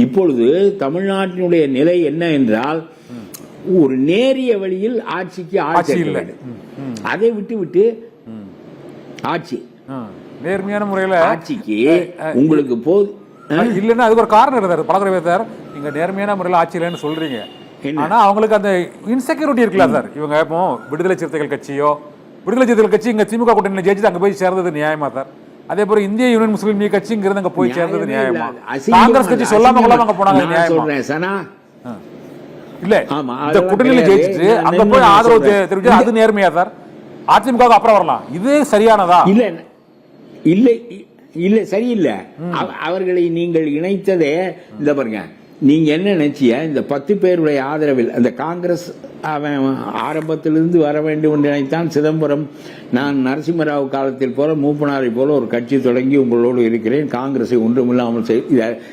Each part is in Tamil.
இப்பொழுது தமிழ்நாட்டினுடைய நிலை என்ன என்றால், ஒரு நேரிய வழியில் ஆட்சிக்கு ஆட்சி இல்லை. அதை விட்டு ஆட்சி நேர்மையான முறையில் ஆட்சிக்கு உங்களுக்கு போது இல்லைன்னா அதுக்கு ஒரு காரணம் இருந்தார் பலகுறை சார். நீங்க நேர்மையான முறையில் ஆட்சி இல்லைன்னு சொல்றீங்க, ஆனா அவங்களுக்கு அந்த இன்செக்யூரிட்டி இருக்குல்ல சார். இவங்க இப்போ விடுதலை சிறுத்தைகள் கட்சியோ, விடுதலை சிறுத்தைகள் கட்சி இங்க திமுக கூட்டணியில் ஜெயிச்சு அங்க போய் சேர்ந்தது நியாயமா சார்? அதே போல இந்திய யூனியன் முஸ்லீம் லீக் கட்சி இங்க இருந்து அங்க போய் சேர்ந்தது நியாயமா? காங்கிரஸ் கட்சி சொல்லாம அங்க போனாங்க நியாயமா? இல்ல இந்த கூட்டணியில ஜெயிச்சுட்டு அங்க போய் ஆதரவு தெரிவிச்சு அது நேர்மையா சார்? அதிமுக அப்புறம் வரலாம், இது சரியானதா? இல்ல இல்ல இல்ல சரியில்லை. அவர்களை நீங்கள் இணைத்ததே இந்த பாருங்க, நீங்க என்ன நினைச்சிய இந்த 10 பேருடைய ஆதரவில் அந்த காங்கிரஸ் அவன் ஆரம்பத்திலிருந்து வர வேண்டும் என்று நினைத்தான். சிதம்பரம் நான் நரசிம்மராவ் காலத்தில் போல மூப்பனாரை போல ஒரு கட்சி தொடங்கி உங்களோடு இருக்கிறேன், காங்கிரஸை ஒன்றுமில்லாமல்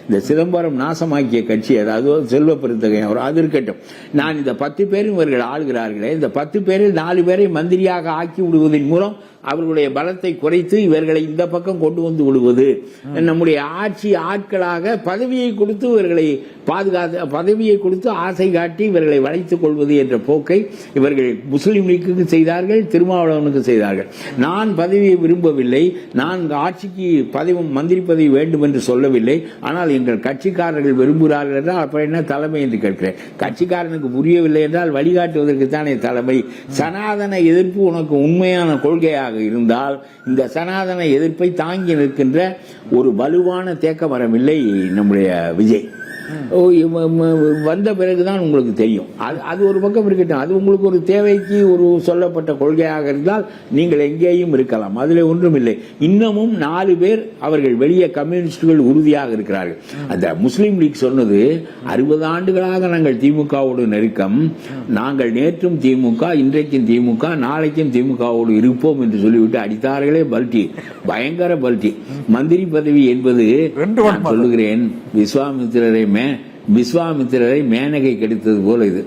இந்த சிதம்பரம் நாசமாக்கிய கட்சி, அதாவது செல்வ பெருந்தகையம் அது இருக்கட்டும். நான் இந்த 10 பேரும் இவர்கள் ஆளுகிறார்களே, இந்த 10 பேரில் 4 பேரை மந்திரியாக ஆக்கி விடுவதன் மூலம் அவர்களுடைய பலத்தை குறைத்து இவர்களை இந்த பக்கம் கொண்டு வந்து விடுவது, நம்முடைய ஆட்சி ஆட்களாக பதவியை கொடுத்து இவர்களை பாதுகாத்து, பதவியை கொடுத்து ஆசை காட்டி இவர்களை வளைத்துக் கொள்வது என்ற போக்கை இவர்கள் முஸ்லீம் லீக்குக்கு செய்தார்கள், திருமாவளவனுக்கு செய்தார்கள். நான் பதவியை விரும்பவில்லை, நான் ஆட்சிக்கு பதவி மந்திரி பதவி வேண்டும் என்று சொல்லவில்லை, ஆனால் எங்கள் கட்சிக்காரர்கள் விரும்புகிறார்கள் என்றால் அப்புறம் என்ன தலைமை என்று கேட்கிறேன். கட்சிக்காரனுக்கு புரியவில்லை என்றால் வழிகாட்டுவதற்கு தானே தலைமை. சனாதன எதிர்ப்பு உனக்கு உண்மையான கொள்கையாக இருந்தால் இந்த சனாதன எதிர்ப்பை தாங்கி நிற்கின்ற ஒரு வலுவான தேக்க மரமில்லை நம்முடைய விஜய். வந்த பிறகுதான் உங்களுக்கு தெரியும். அது ஒரு பக்கம் இருக்கட்டும், அது உங்களுக்கு ஒரு தேவைக்கு ஒரு சொல்லப்பட்ட கொள்கையாக இருந்தால் நீங்கள் எங்கேயும் இருக்கலாம், அதில் ஒன்றும் இல்லை. இன்னமும் 4 பேர் அவர்கள் வெளியே கம்யூனிஸ்டுகள் உறுதியாக இருக்கிறார்கள். அந்த முஸ்லீம் லீக் சொன்னது 60 ஆண்டுகளாக நாங்கள் திமுகவோடு நெருக்கம், நாங்கள் நேற்றும் திமுக, இன்றைக்கும் திமுக, நாளைக்கும் திமுகவோடு இருப்போம் என்று சொல்லிவிட்டு அடித்தார்களே பல்டி, பயங்கர பல்டி. மந்திரி பதவி என்பது நான் சொல்லுகிறேன், விஸ்வாமித்திரரை மேனகை கெடுத்தது போல இது.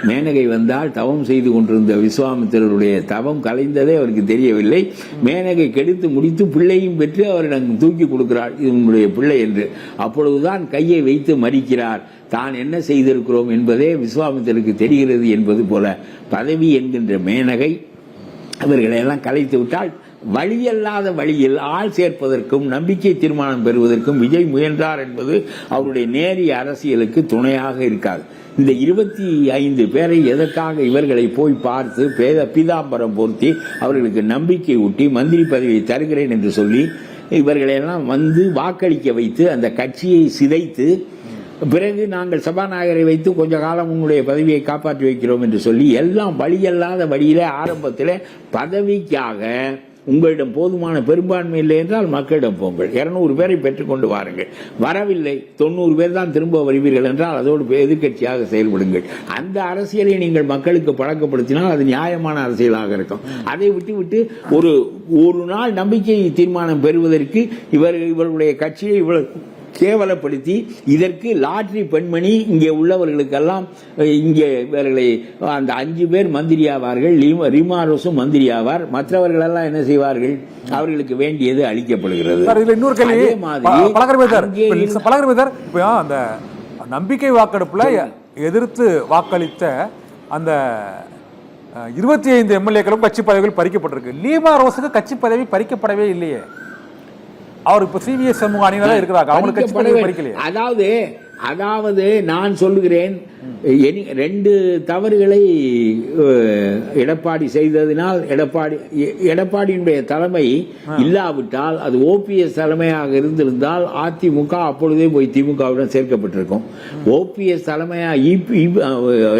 மேனகை வந்தால் தவம் செய்து கொண்டிருந்த விஸ்வாமித்திரருடைய தவம் கலைந்ததே அவருக்கு தெரியவில்லை. மேனகை கெடுத்து முடித்து பிள்ளையும் பெற்று அவரிடம் தூக்கி கொடுக்கிறார், இது உங்களுடைய பிள்ளை என்று. அப்பொழுதுதான் கையை வைத்து மறிக்கிறார். தான் என்ன செய்திருக்கிறோம் என்பதே விஸ்வாமித்திரருக்கு தெரிகிறது என்பது போல பதவி என்கின்ற மேனகை அவர்களை எல்லாம் கலைத்து விட்டால் வழியல்லாத வழியில் ஆள் சேர்ப்பதற்கும் நம்பிக்கை தீர்மானம் பெறுவதற்கும் விஜய் முயன்றார் என்பது அவருடைய நேரிய அரசியலுக்கு துணையாக இருக்காது. இந்த 25 பேரை எதற்காக இவர்களை போய் பார்த்து பீதாம்பரம் பொருத்தி அவர்களுக்கு நம்பிக்கை ஊட்டி மந்திரி பதவியை தருகிறேன் என்று சொல்லி இவர்களெல்லாம் வந்து வாக்களிக்க வைத்து அந்த கட்சியை சிதைத்து பிறகு நாங்கள் சபாநாயகரை வைத்து கொஞ்ச காலம் உங்களுடைய பதவியை காப்பாற்றி வைக்கிறோம் என்று சொல்லி எல்லாம் வழியல்லாத வழியிலே ஆரம்பத்தில் பதவிக்காக உங்களிடம் போதுமான பெரும்பான்மை இல்லை என்றால் மக்களிடம் போங்கள், 200 பேரை பெற்றுக்கொண்டு வாருங்கள். வரவில்லை, 90 பேர் தான் திரும்ப வருவீர்கள் என்றால் அதோடு எதிர்கட்சியாக செயல்படுங்கள். அந்த அரசியலை நீங்கள் மக்களுக்கு பழக்கப்படுத்தினால் அது நியாயமான அரசியலாக இருக்கும். அதை விட்டு ஒரு நாள் நம்பிக்கை தீர்மானம் பெறுவதற்கு இவர்களுடைய கட்சியை இவ்வளவு கேவலப்படுத்தி இதற்கு லாட்டரி பெண்மணி இங்கே உள்ளவர்களுக்கெல்லாம் இங்கே இவர்களை அந்த 5 பேர் மந்திரி ஆவார்கள், ரிமாரோஸும் மந்திரி ஆவார், மற்றவர்கள் எல்லாம் என்ன செய்வார்கள், அவர்களுக்கு வேண்டியது அளிக்கப்படுகிறது. இன்னொரு கேள்வி, அந்த நம்பிக்கை வாக்கெடுப்புல எதிர்த்து வாக்களித்த அந்த 25 எம்எல்ஏக்களும் கட்சி பதவிகள் பறிக்கப்பட்டிருக்கு. லீமா ரோஸுக்கு கட்சி பதவி பறிக்கப்படவே இல்லையே. அவர் இப்ப சிபிஎஸ் சமூக அணியில இருக்கிறாங்க, அவங்களுக்கு கட்சி பதவி பறிக்கலையே. அதாவது நான் சொல்லுகிறேன், 2 தவறுகளை எடப்பாடி செய்ததினால் எடப்பாடியினுடைய தலைமை இல்லாவிட்டால் அது ஓபிஎஸ் தலைமையாக இருந்திருந்தால் அதிமுக அப்பொழுதே போய் திமுகவுடன் சேர்க்கப்பட்டிருக்கும். ஓபிஎஸ் தலைமையா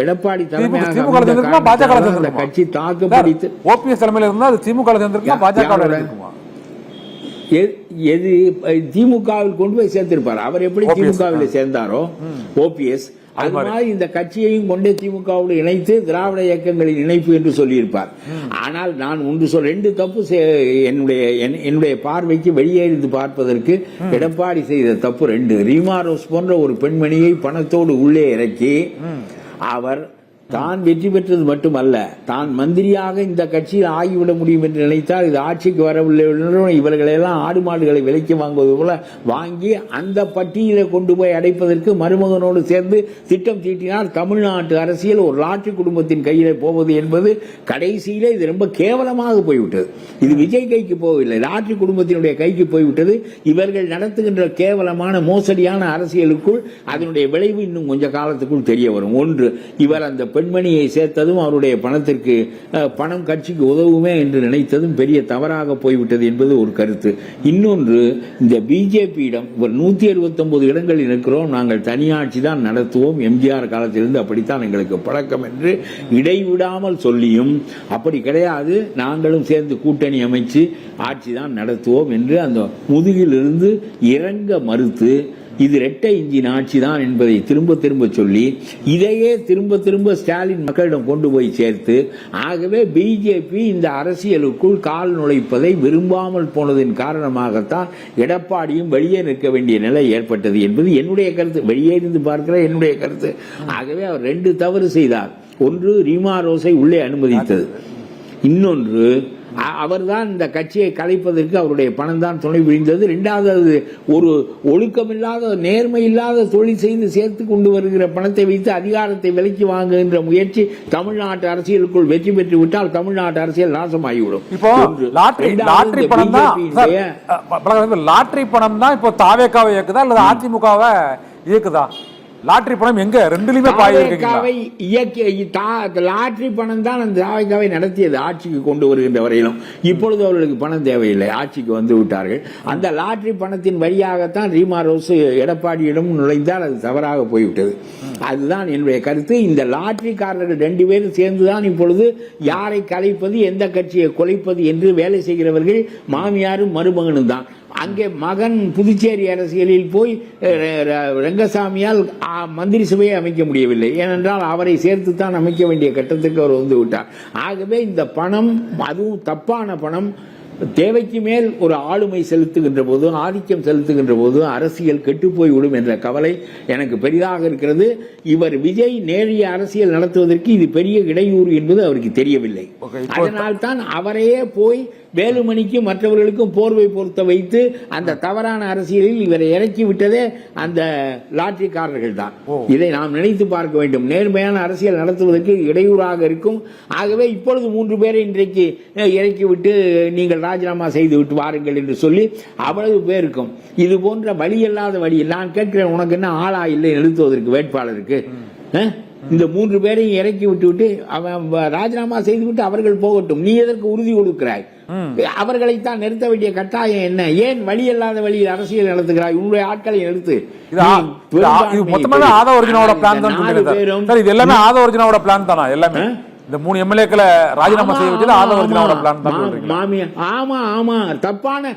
எடப்பாடி தலைமையாக கட்சி தாக்குப்பிடித்து ஓபிஎஸ் தலைமையில இருந்தால் அது திமுக பாஜக எது திமுகவில் கொண்டு போய் சேர்த்திருப்பார். அவர் எப்படி திமுகவில் சேர்ந்தாரோ ஓபிஎஸ், அது மாதிரி இந்த கட்சியையும் கொண்டே திமுகவோடு இணைத்து திராவிட இயக்கங்களின் இணைப்பு என்று சொல்லியிருப்பார். ஆனால் நான் 2 தப்பு என்னுடைய பார்வைக்கு வெளியே இருந்து பார்ப்பதற்கு எடப்பாடி செய்த தப்பு 2. ரீமா ரோஸ் போன்ற ஒரு பெண்மணியை பணத்தோடு உள்ளே இறக்கி அவர் தான் வெற்றி பெற்றது மட்டுமல்ல, தான் மந்திரியாக இந்த கட்சியில் ஆகிவிட முடியும் என்று நினைத்தால் இது ஆட்சிக்கு வரவில்லை, இவர்களெல்லாம் ஆடு மாடுகளை விலைக்கு வாங்குவது போல வாங்கி அந்த பட்டியலை கொண்டு போய் அடைப்பதற்கு மருமகனோடு சேர்ந்து திட்டம் தீட்டினால் தமிழ்நாட்டு அரசியல் ஒரு லாட்ரி குடும்பத்தின் கையிலே போவது என்பது கடைசியிலே இது ரொம்ப கேவலமாக போய்விட்டது. இது விஜய் கைக்கு போகவில்லை, லாட்ரி குடும்பத்தினுடைய கைக்கு போய்விட்டது. இவர்கள் நடத்துகின்ற கேவலமான மோசடியான அரசியலுக்குள் அதனுடைய விளைவு இன்னும் கொஞ்ச காலத்துக்குள் தெரிய வரும். ஒன்று, இவர் அந்த பெண்மணியை சேர்த்ததும் அவருடைய பணத்திற்கு பணம் கட்சிக்கு உதவுமே என்று நினைத்ததும் பெரிய தவறாக போய்விட்டது என்பது ஒரு கருத்து. இன்னொன்று, இந்த பிஜேபியிடம் ஒரு 179 இடங்களில் இருக்கிறோம், நாங்கள் தனியாட்சி தான் நடத்துவோம், எம்ஜிஆர் காலத்திலிருந்து அப்படித்தான் எங்களுக்கு பழக்கம் என்று இடைவிடாமல் சொல்லியும் அப்படி கிடையாது, நாங்களும் சேர்ந்து கூட்டணி அமைச்சு ஆட்சி தான் நடத்துவோம் என்று அந்த முதுகிலிருந்து இறங்க மறுத்து இது இரட்டை இன்ஜின் ஆட்சி தான் என்பதை திரும்ப திரும்ப சொல்லி இதையே திரும்ப திரும்ப ஸ்டாலின் மக்களிடம் கொண்டு போய் சேர்த்து, ஆகவே பிஜேபி இந்த அரசியலுக்குள் கால் நுழைப்பதை விரும்பாமல் போனதின் காரணமாகத்தான் எடப்பாடியும் வெளியே நிற்க வேண்டிய நிலை ஏற்பட்டது என்பது என்னுடைய கருத்து. வெளியே இருந்து பார்க்கிற என்னுடைய கருத்து. ஆகவே அவர் 2 தவறு செய்தார். ஒன்று, ரீமா ரோஸை உள்ளே அனுமதித்தது. இன்னொன்று, அவர்தான் இந்த கட்சியை கலைப்பதற்கு அவருடைய பணம் தான் துணை புரிந்தது. இரண்டாவது, ஒரு ஒழுக்கமில்லாத நேர்மை இல்லாத தொழில் செய்து சேர்த்து கொண்டு வருகிற பணத்தை வைத்து அதிகாரத்தை விலைக்கு வாங்குகின்ற முயற்சி தமிழ்நாட்டு அரசியலுக்குள் வெற்றி பெற்று விட்டால் தமிழ்நாட்டு அரசியல் நாசமாகிவிடும். இப்போ லாட்டரி பணம் தான் இப்போ தாவேக்காவை இயக்குதா அல்லது அதிமுகவை இயக்குதா? லாட்டரி பணம் எங்க ரெண்டுலயுமே லாட்டரி பணம் தான் அந்த தாவேக்காவை நடத்தியது ஆட்சிக்கு கொண்டு வருகின்ற வரையிலும். இப்பொழுது அவர்களுக்கு பணம் தேவையில்லை, ஆட்சிக்கு வந்து விட்டார்கள். அந்த லாட்டரி பணத்தின் வழியாகத்தான் ரீமா ரோஸ் எடப்பாடியிடம் நுழைந்தால் அது தவறாக போய்விட்டது. அதுதான் என்னுடைய கருத்து. இந்த லாட்டரிக்காரர்கள் 2 பேரும் சேர்ந்துதான் இப்பொழுது யாரை கலைப்பது, எந்த கட்சியை கொலைப்பது என்று வேலை செய்கிறவர்கள் மாமியாரும் மருமகனும் தான். அங்கே மகன் புதுச்சேரி அரசியலில் போய் ரங்கசாமியால் மந்திரி சபையை அமைக்க முடியவில்லை. ஏனென்றால் அவரை சேர்த்துத்தான் அமைக்க வேண்டிய கட்டத்துக்கு அவர் வந்து விட்டார். ஆகவே இந்த பணம், அதுவும் தப்பான பணம், தேவைக்கு மேல் ஒரு ஆளுமை செலுத்துகின்ற போது, ஆதிக்கம் செலுத்துகின்ற போது அரசியல் கெட்டுப்போய் விடும் என்ற கவலை எனக்கு பெரிதாக இருக்கிறது. இவர் விஜய் நேரிய அரசியல் நடத்துவதற்கு இது பெரிய இடையூறு என்பது அவருக்கு தெரியவில்லை. அதனால் தான் அவரையே போய் வேலுமணிக்கும் மற்றவர்களுக்கும் போர்வை பொருத்த வைத்து அந்த தவறான அரசியலில் இவரை இறக்கி விட்டதே அந்த லாட்டரிக்காரர்கள் தான். இதை நாம் நினைத்து பார்க்க வேண்டும். நேர்மையான அரசியல் நடத்துவதற்கு இடையூறாக இருக்கும். ஆகவே இப்பொழுது 3 பேரை இன்றைக்கு இறக்கிவிட்டு நீங்கள் ராஜினாமா செய்து விட்டு வாருங்கள் என்று சொல்லி அவ்வளவு பேருக்கும் இது போன்ற வழியில்லாத வழி. நான் கேட்கிறேன், உனக்கு என்ன ஆளா இல்லை நிறுத்துவதற்கு வேட்பாளருக்கு? இந்த 3 பேரையும் இறக்கி விட்டு அவன் ராஜினாமா செய்துவிட்டு அவர்கள் போகட்டும். நீ எதற்கு உறுதி கொடுக்கிறாய்? அவர்களைத்தான் நிறுத்த வேண்டிய கட்டாயம் என்ன? ஏன் வழி இல்லாத வழியில் அரசியல் நடத்துகிறாய்? உன்னுடைய ஆட்களை நிறுத்து. இது எல்லாமே ஆதவர்ஜுனாவோட பிளான் தானா? எல்லாமே இந்த 3 எம்எல்ஏக்களை ராஜினாமா செய்ய வச்சது ஆதவர்ஜுனாவோட பிளான் தான். ஆமா ஆமா, தப்பான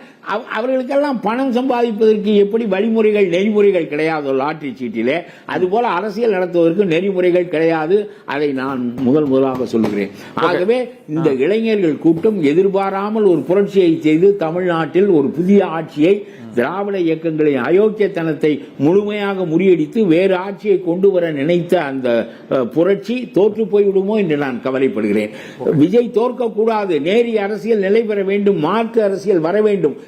அவர்களுக்கெல்லாம் பணம் சம்பாதிப்பதற்கு எப்படி வழிமுறைகள் நெறிமுறைகள் கிடையாது லாட்டரி சீட்டிலே, அதுபோல அரசியல் நடத்துவதற்கு நெறிமுறைகள் கிடையாது. அதை நான் முதலாக சொல்லுகிறேன். ஆகவே இந்த இளைஞர்கள் கூட்டம் எதிர்பாராமல் ஒரு புரட்சியை செய்து தமிழ்நாட்டில் ஒரு புதிய ஆட்சியை, திராவிட இயக்கங்களின் அயோக்கியத்தனத்தை முழுமையாக முறியடித்து வேறு ஆட்சியை கொண்டு வர நினைத்த அந்த புரட்சி தோற்று போய்விடுமோ என்று நான் கவலைப்படுகிறேன். விஜய் தோற்கக்கூடாது. நேரிய அரசியல் நிலை பெற வேண்டும், மாற்று அரசியல் வர வேண்டும்.